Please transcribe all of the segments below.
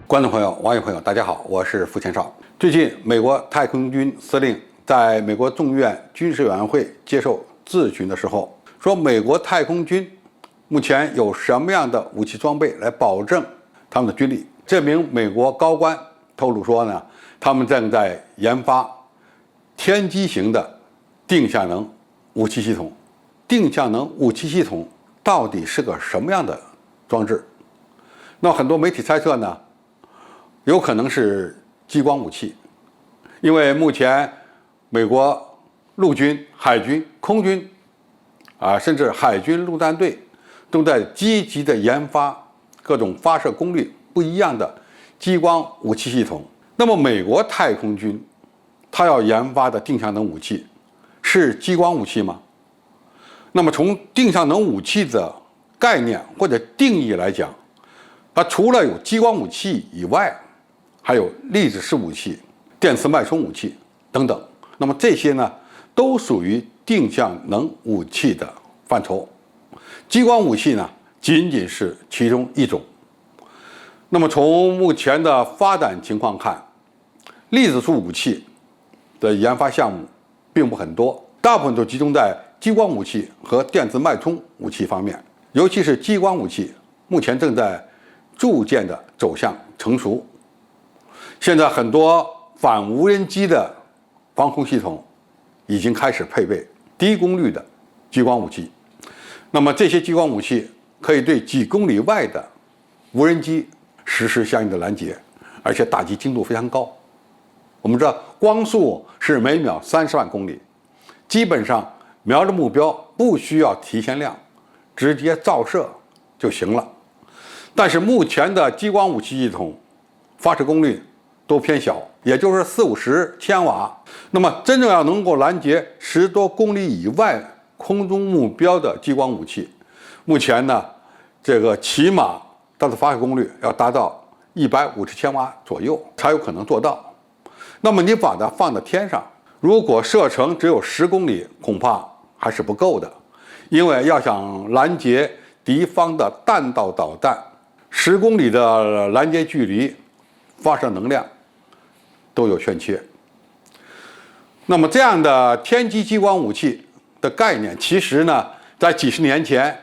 观众朋友、网友朋友，大家好，我是付前少。最近，美国太空军司令在美国众院军事委员会接受质询的时候说，美国太空军目前有什么样的武器装备来保证他们的军力？这名美国高官透露说呢，他们正在研发天基型的定向能武器系统。定向能武器系统到底是个什么样的装置？那很多媒体猜测呢，有可能是激光武器，因为目前美国陆军、海军、空军甚至海军陆战队都在积极的研发各种发射功率不一样的激光武器系统。那么美国太空军它要研发的定向能武器是激光武器吗？那么从定向能武器的概念或者定义来讲，它除了有激光武器以外，还有粒子式武器、电磁脉冲武器等等。那么这些呢，都属于定向能武器的范畴。激光武器呢，仅仅是其中一种。那么从目前的发展情况看，粒子式武器的研发项目并不很多，大部分都集中在激光武器和电磁脉冲武器方面。尤其是激光武器，目前正在逐渐的走向成熟。现在很多反无人机的防空系统已经开始配备低功率的激光武器。那么这些激光武器可以对几公里外的无人机实施相应的拦截，而且打击精度非常高。我们知道光速是每秒30万公里，基本上瞄着目标不需要提前亮，直接照射就行了。但是目前的激光武器系统发射功率都偏小，也就是40-50千瓦。那么真正要能够拦截10多公里以外空中目标的激光武器，目前呢，这个起码它的发射功率要达到150千瓦左右才有可能做到。那么你把它放在天上，如果射程只有10公里，恐怕还是不够的，因为要想拦截敌方的弹道导弹，10公里的拦截距离，发射能量都有欠缺。那么这样的天基激光武器的概念，其实呢，在几十年前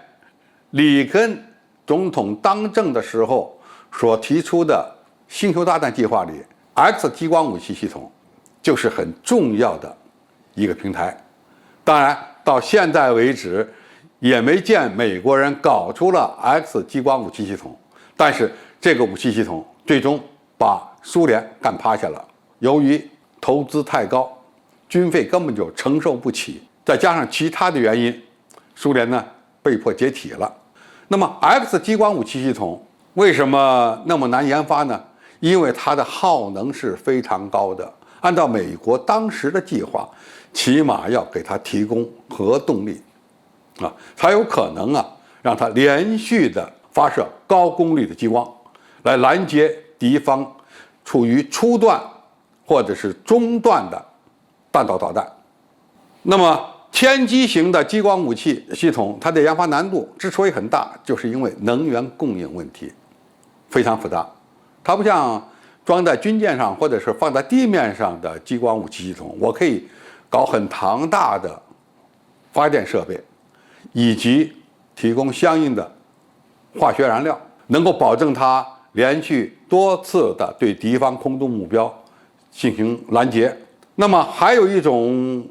里根总统当政的时候所提出的星球大战计划里 ，X 激光武器系统就是很重要的一个平台。当然，到现在为止，也没见美国人搞出了 X 激光武器系统，但是这个武器系统最终把苏联干趴下了。由于投资太高，军费根本就承受不起，再加上其他的原因，苏联呢被迫解体了。那么 X 激光武器系统为什么那么难研发呢？因为它的耗能是非常高的，按照美国当时的计划，起码要给它提供核动力才有可能让它连续的发射高功率的激光，来拦截敌方处于初段或者是中段的弹道导弹。那么天基型的激光武器系统，它的研发难度之所以很大，就是因为能源供应问题非常复杂。它不像装在军舰上或者是放在地面上的激光武器系统，我可以搞很庞大的发电设备，以及提供相应的化学燃料，能够保证它连续多次的对敌方空中目标进行拦截。那么还有一种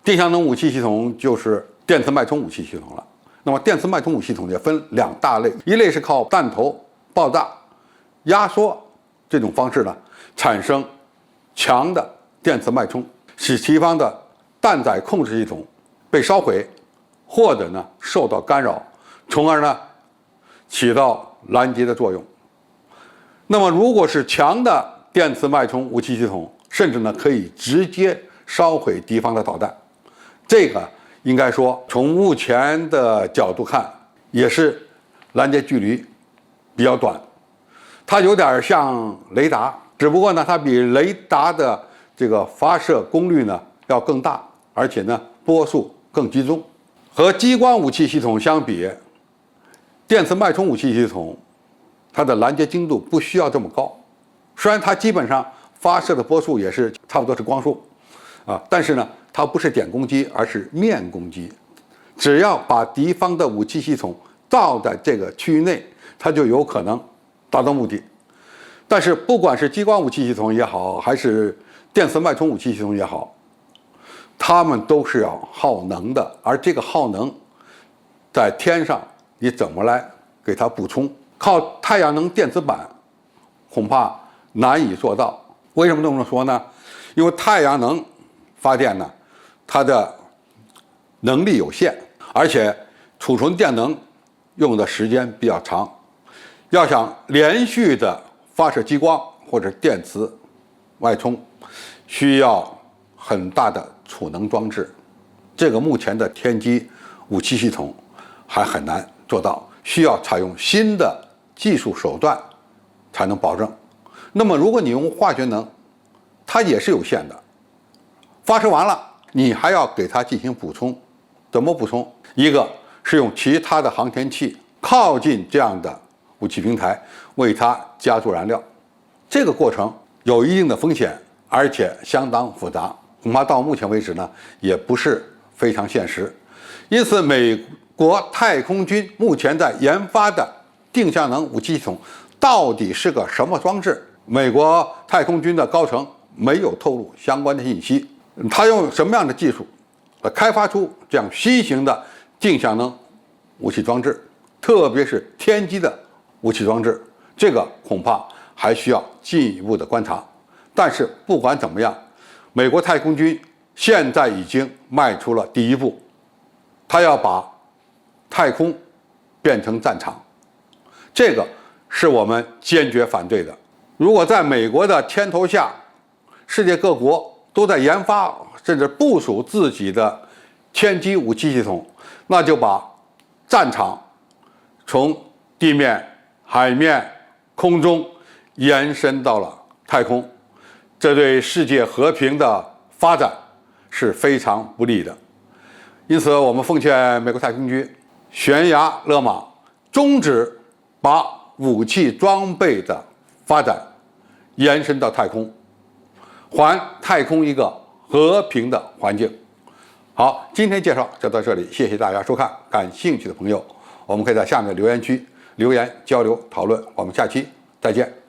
定向能武器系统，就是电磁脉冲武器系统了。那么电磁脉冲武器系统也分2大类，一类是靠弹头爆炸、压缩这种方式呢，产生强的电磁脉冲，使敌方的弹载控制系统被烧毁，或者呢受到干扰，从而呢起到拦截的作用。那么如果是强的电磁脉冲武器系统，甚至呢可以直接烧毁敌方的导弹。这个应该说从目前的角度看，也是拦截距离比较短。它有点像雷达，只不过呢它比雷达的这个发射功率呢要更大，而且呢波速更集中。和激光武器系统相比，电磁脉冲武器系统它的拦截精度不需要这么高，虽然它基本上发射的波速也是差不多是光速，但是呢，它不是点攻击，而是面攻击。只要把敌方的武器系统罩在这个区域内，它就有可能达到目的。但是不管是激光武器系统也好，还是电磁脉冲武器系统也好，它们都是要耗能的，而这个耗能在天上你怎么来给它补充？靠太阳能电子板恐怕难以做到。为什么这么说呢？因为太阳能发电呢，它的能力有限，而且储存电能用的时间比较长。要想连续的发射激光或者电磁脉冲，需要很大的储能装置，这个目前的天基武器系统还很难做到，需要采用新的技术手段才能保证。那么如果你用化学能，它也是有限的，发射完了你还要给它进行补充。怎么补充？一个是用其他的航天器靠近这样的武器平台，为它加注燃料，这个过程有一定的风险，而且相当复杂，恐怕到目前为止呢也不是非常现实。因此美国太空军目前在研发的定向能武器系统到底是个什么装置，美国太空军的高层没有透露相关的信息。他用什么样的技术开发出这样新型的定向能武器装置，特别是天基的武器装置，这个恐怕还需要进一步的观察。但是不管怎么样，美国太空军现在已经迈出了第一步，他要把太空变成战场，这个是我们坚决反对的。如果在美国的牵头下，世界各国都在研发甚至部署自己的天基武器系统，那就把战场从地面、海面、空中延伸到了太空，这对世界和平的发展是非常不利的。因此，我们奉劝美国太空军悬崖勒马，终止把武器装备的发展延伸到太空，还太空一个和平的环境。好，今天介绍就到这里，谢谢大家收看。感兴趣的朋友，我们可以在下面的留言区留言交流讨论。我们下期再见。